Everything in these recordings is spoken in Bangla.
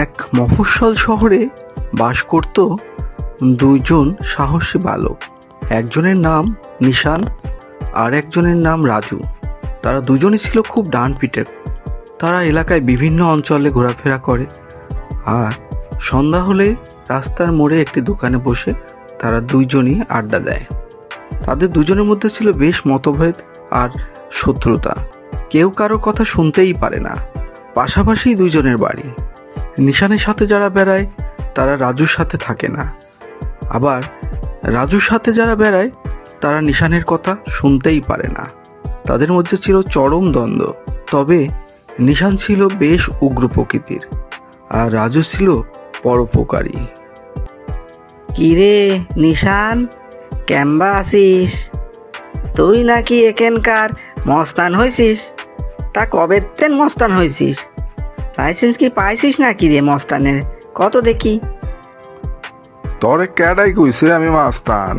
এক মফস্বল শহরে বাস করত দুইজন সাহসী বালক। একজনের নাম নিশান আর একজনের নাম রাজু। তারা দুজনই ছিল খুব ডানপিটে। তারা এলাকায় বিভিন্ন অঞ্চলে ঘোরাফেরা করে আর সন্ধ্যা হলে রাস্তার মোড়ে একটি দোকানে বসে তারা দুইজনই আড্ডা দেয়। তাদের দুজনের মধ্যে ছিল বেশ মতভেদ আর শত্রুতা। কেউ কারো কথা শুনতেই পারে না। পাশাপাশি দুইজনের বাড়ি। নিশানের সাথে যারা বেড়ায় তারা রাজুর সাথে থাকে না, আবার রাজুর সাথে যারা বেড়ায় তারা নিশানের কথা শুনতেই পারে না। তাদের মধ্যে ছিল চরম দ্বন্দ্ব। তবে নিশান ছিল বেশ উগ্র প্রকৃতির আর রাজু ছিল পরোপকারী। কিরে নিশান, কেমবা আছিস? তুই নাকি এখানকার মস্তান হয়েছিস? তা কবে তেন মস্তান হয়েছিস? লাইসেন্স কি পাইছিস না কি রে মস্তানের? কত দেখি। তোরে ক্যাডাই কইছে আমি মাস্তান?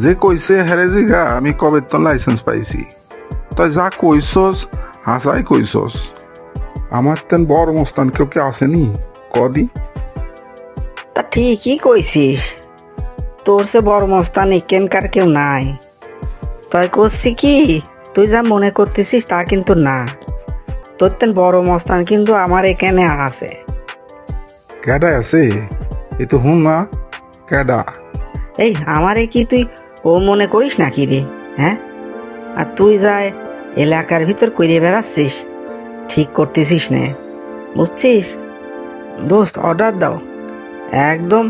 যে কইছে হেরে জিগা আমি কবে তো লাইসেন্স পাইছি। তুই যা কইছস হাসাই কইছস। আমার তেন বড় মস্তান কেউ কে আসেনি কদি? তা ঠিকই কইছিস, তোর সে বড় মস্তান এখানকার কেউ নাই। তুই করছি কি, তুই যা মনে করতেছিস তা কিন্তু না। তোর তেন বড় মস্তান কিন্তু আমার এখানে আছে। ক্যাডাই আছে? এ তো হুন না ক্যাডা। এই আমারে কি তুই ও মনে করিস নাকি রে? হ্যাঁ, আর তুই যায় এলাকার ভিতর কইরে বেড়াচ্ছিস, ঠিক করতেছিস না, বুঝছিস? দোস্ত অর্ডার দাও, একদম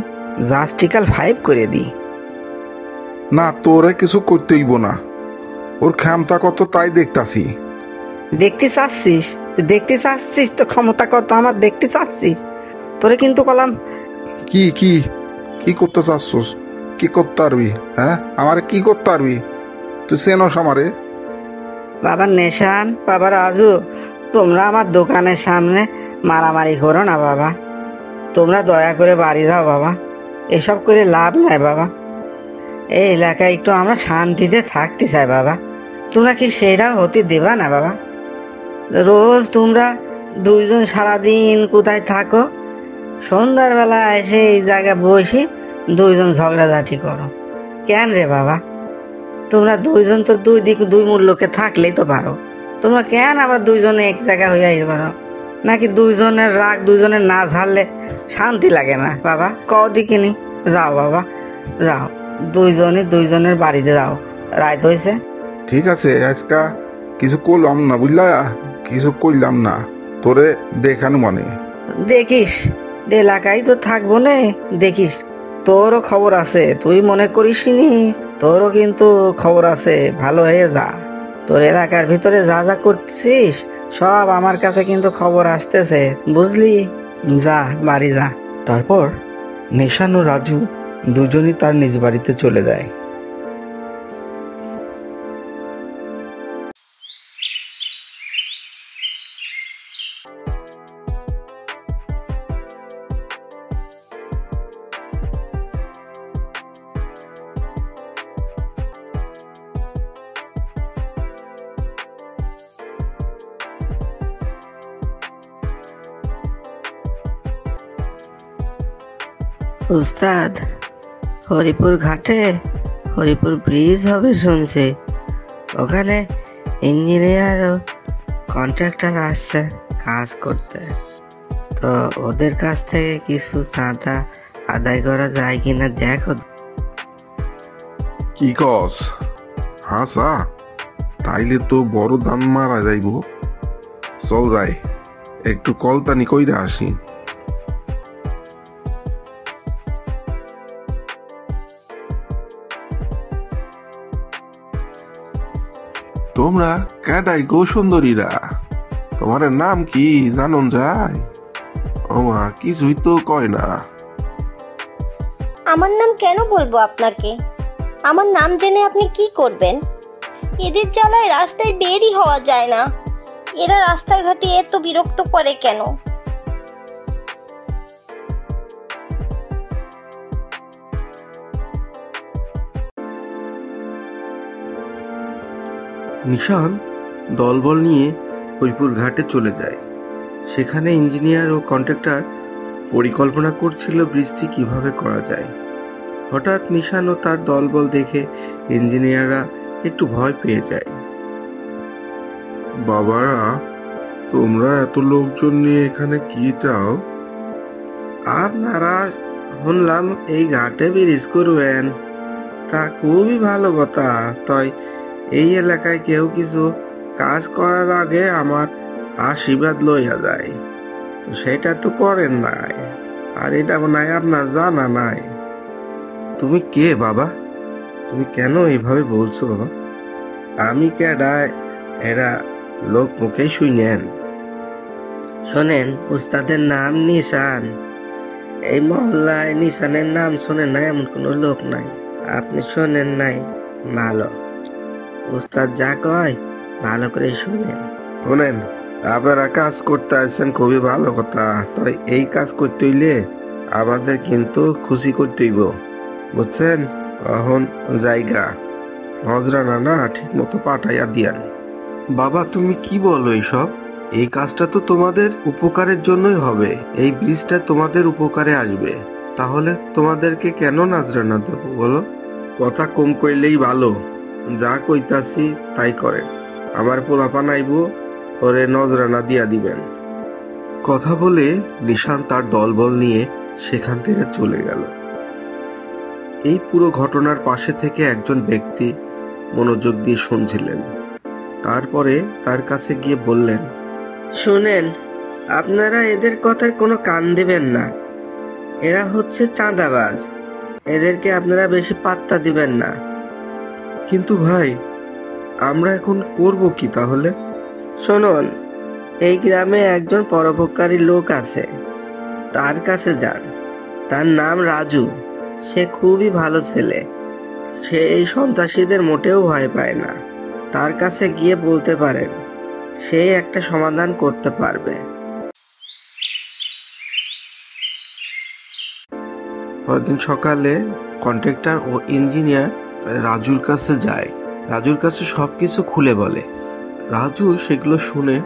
জাস্টিকাল 5 করে দি। না তোরে কিছু করতে হইব না, ওর ক্ষমতা কত তাই দেখতাছি। দেখতে চাচ্ছিস? দেখতে চাচ্ছিস তো ক্ষমতা কত আমার দেখতে চাচ্ছিস? তোরে কিন্তু কলাম। কি কি কি করতে চাচ্ছস? কি করতে পারবি? হ্যাঁ আমারে কি করতে পারবি? তুই চেনস আমারে? বাবা নেশান, বাবা রাজু, তোমরা আমার দোকানের সামনে মারামারি করো না বাবা। তোমরা দয়া করে বাড়ি যাও বাবা, এসব করে লাভ নাই বাবা। এই এলাকায় একটু আমরা শান্তিতে থাকতে চাই বাবা। তোমরা কি সেটা হতে দেবা না বাবা? রোজ তোমরা দুইজন সারাদিন কোথায় থাকো, সন্ধ্যার বেলা এসে এই জায়গায় বসে দুইজন ঝগড়াঝাটি করো কেন রে বাবা? তোমরা দুইজন তো দুই দিক দুই মূল্যকে থাকলেই তো পারো। তোমরা কেন আবার দুইজনে এক জায়গা হয়ে আসতে পারো? নাকি দুইজনের রাগ দুইজনের না ঝাড়লে শান্তি লাগে না বাবা? কদিকে নি যাও বাবা, যাও দুইজনে দুইজনের বাড়িতে যাও। রাত হয়েছে। ঠিক আছে, আজকা কিছু করলাম না বুঝলা, কিছু করলাম না, তোরে দেখানো মানে। দেখিস এলাকায় তো থাকবো না, দেখিস তোরও খবর আছে। তুই মনে করিস নি, তোরও কিন্তু খবর আছে। ভালো হয়ে যা, তোর এলাকার ভিতরে যা যা করছিস সব আমার কাছে কিন্তু খবর আসতেছে, বুঝলি? যা বাড়ি যা। তারপর নিশান ও রাজু দুজনই তার নিজ বাড়িতে চলে যায়। উস্তাদ, হরিপুর ঘাটে হরিপুর ব্রিজ হবে শুনছি। ওখানে ইঞ্জিনিয়ার ও কন্ট্রাক্টর আসছে কাজ করতে। তো ওদের কাছ থেকে কিছু চাঁদা আদায় করা যায় কিনা দেখো। কি কস? হাসা তাইলে তো বড় দাম মারা যাইব। চল যাই, একটু কলতানি কইরা আসি। তোমরা কেডাই গো সুন্দরীরা? তোমার নাম কি জানন যায়? ওমা কিছুই তো কয় না। আমার নাম কেন বলবো আপনাকে? আমার নাম জেনে আপনি কি করবেন? এদের জ্বালায় রাস্তায় বেরই হওয়া যায় না। এরা রাস্তায় ঘাটে এত বিরক্ত করে কেন? নিশান দলবল নিয়ে হরিপুর ঘাটে চলে যায়। সেখানে ইঞ্জিনিয়ার ও কন্ট্রাক্টর পরিকল্পনা করছিল ব্রিজটি কিভাবে করা যায়। হঠাৎ নিশান ও তার দলবল দেখে ইঞ্জিনিয়াররা একটু ভয় পেয়ে যায়। বাবারা, তোমরা এত লোকজন নিয়ে এখানে কি চাও? আপনারা শুনলাম এই ঘাটে ব্রিজ করবেন, তা খুবই ভালো কথা। তাই এই এলাকায় কেউ কিছু কাজ করার আগে আমার আশীর্বাদ লইয়া যায়, তো সেটা তো করেন নাই, আর এটা মনে হয় আপনার জানা নাই। তুমি কে বাবা? তুমি কেন এইভাবে বলছো বাবা? আমি কেডা এরা লোক মুখেই শুনেন। শোনেন, উস্তাদের নাম নিশান। এই মহল্লায় নিশানের নাম শোনেন না এমন কোনো লোক নাই। আপনি শোনেন নাই? ভালো, উস্তাদ যা কয় ভালো করে শুনেন। শোনেন, আপনারা কাজ করতে আসছেন, খুবই ভালো কথা। তাই এই কাজ করতে হইলে আমাদের কিন্তু খুশি করতে হইব, বুঝছেন? এখন জায়গা নজরানা না ঠিক মতো পাঠাইয়া দিয়ান। বাবা, তুমি কি বলো এইসব? এই কাজটা তো তোমাদের উপকারের জন্যই হবে। এই ব্রিজটা তোমাদের উপকারে আসবে, তাহলে তোমাদেরকে কেন নাজরানা দেব বলো? কথা কম কইলেই ভালো, যা কইতাছি তাই করেন। আমার পোলাপান আইব, ওরে নজরানা দিয়া দিবেন। কথা বলে নিশান তার দলবল নিয়ে সেখান থেকে চলে গেল। এই পুরো ঘটনার পাশে থেকে একজন ব্যক্তি মনোযোগ দিয়ে শুনছিলেন। তারপরে তার কাছে গিয়ে বললেন, শুনেন, আপনারা এদের কথায় কোনো কান দিবেন না। এরা হচ্ছে চাঁদাবাজ, এদেরকে আপনারা বেশি পাত্তা দিবেন না। কিন্তু ভাই, আমরা এখন করব কি তাহলে? শুনুন, এই গ্রামে একজন পরোপকারী লোক আছে, তার কাছে যান। তার নাম রাজু। সে খুবই ভালো ছেলে। সে এই সন্ত্রাসীদের মোটেও ভয় পায় না। তার কাছে গিয়ে বলতে পারেন, সে একটা সমাধান করতে পারবে। পরদিন সকালে কন্ট্রাক্টর ও ইঞ্জিনিয়ার রাজুর কাছে যায়। রাজুর কাছে সবকিছু খুলে বলে। রাজু সেগুলো শুনে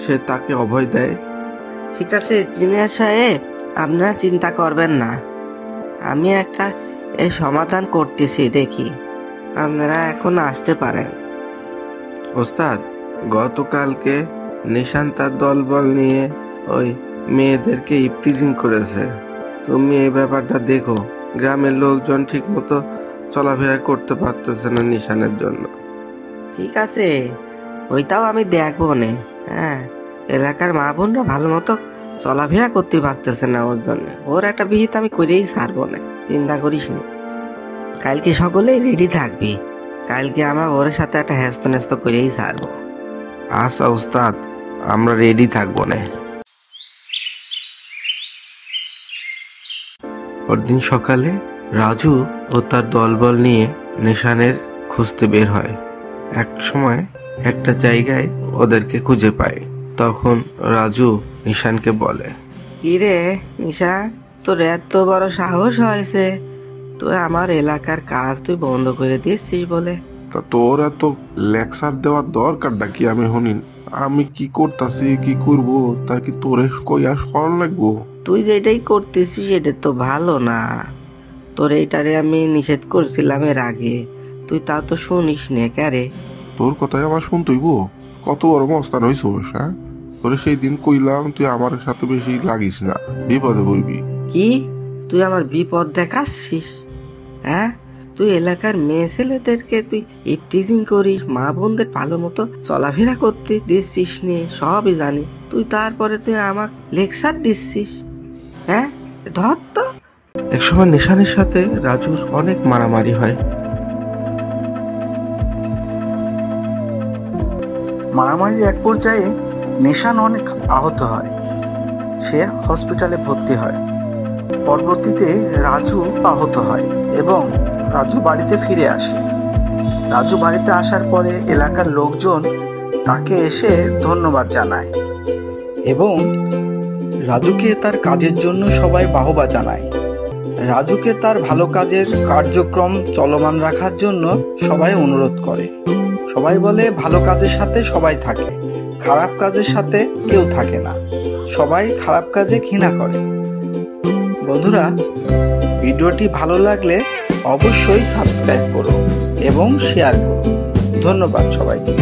সে তাকে অভয় দেয়। ঠিক আছে ইঞ্জিনিয়ার সাহেব, আপনারা চিন্তা করবেন না, আমি একটা এর সমাধান করতেছি, দেখি আপনারা এখন আসতে পারেন। ওস্তাদ, গতকালকে নিশান তার দলবল নিয়ে ওই মেয়েদেরকে ইপটিজিং করেছে। তুমি এই ব্যাপারটা দেখো। গ্রামের লোকজন ঠিক মতো চলাফেরা করতে পারতেছে না নিশানের জন্য। ঠিক আছে, ওইটাও আমি দেখবো নে। হ্যাঁ, এলাকার মা বোনরা ভালো মতো চলাফেরা করতে পারতেছে না, ওর জন্য ওর একটা বিহিত আমি করেই ছাড়বো না, চিন্তা করিস না। কালকে সকলেই রেডি থাকবি, কালকে আমার ওর সাথে একটা হ্যাস্ত ন্যাস্ত করেই ছাড়বো। আচ্ছা উস্তাদ, আমরা রেডি থাকবো না। পরদিন সকালে রাজু ও তার দলবল নিয়ে নিশানের খুঁজতে বের হয়। এক সময় একটা জায়গায় ওদেরকে খুঁজে পায়। তখন রাজু নিশানকে বলে, কিরে নিশান, তোর এত বড় সাহস হয়েছে, তুই আমার এলাকার কাজ তুই বন্ধ করে দিয়েছিস বলে? তা তোর এত লেকচার দেওয়ার দরকারটা কি? আমি শুনি আমি কি করতেছি কি করব, তার কি তোরে কইয়া স্মরণ লাগবো? তুই যেটাই করতেছিস এটা তো ভালো না। তোর এইটারে আমি নিষেধ করছিলাম এর আগে, তুই তা তো শুনিস নে। ক্যারে, তোর কথাই আমার শুনতেইব? কত বড় মস্তান হইছোস? হ্যাঁ, তোরে সেই দিন কইলাম তুই আমার সাথে বেশি লাগিস না, বিপদে পড়বি। কি তুই আমার বিপদ দেখাচ্ছিস? হ্যাঁ, তুই এলাকার মেয়ে ছেলেদেরকে তুই ইপটিজিং করিস, মা বোনদের ভালো মতো চলাফেরা করতে দিচ্ছিস নে, সবই জানি। তুই তারপরে তুই আমাকে লেকচার দিচ্ছিস? হ্যাঁ, ধর তো। একসময় নিশানের সাথে রাজুর অনেক মারামারি হয়। মারামারির এক পর্যায়ে নিশান অনেক আহত হয়। সে হসপিটালে ভর্তি হয়। পরবর্তীতে রাজু আহত হয় এবং রাজু বাড়িতে ফিরে আসে। রাজু বাড়িতে আসার পরে এলাকার লোকজন তাকে এসে ধন্যবাদ জানায় এবং রাজুকে তার কাজের জন্য সবাই বাহবা জানায়। রাজুকে তার ভালো কাজের কার্যক্রম চলমান রাখার জন্য সবাই অনুরোধ করে। সবাই বলে ভালো কাজের সাথে সবাই থাকে, খারাপ কাজের সাথে কেউ থাকে না। সবাই খারাপ কাজে ঘৃণা করে। বন্ধুরা, ভিডিওটি ভালো লাগলে অবশ্যই সাবস্ক্রাইব করো এবং শেয়ার করো। ধন্যবাদ সবাইকে।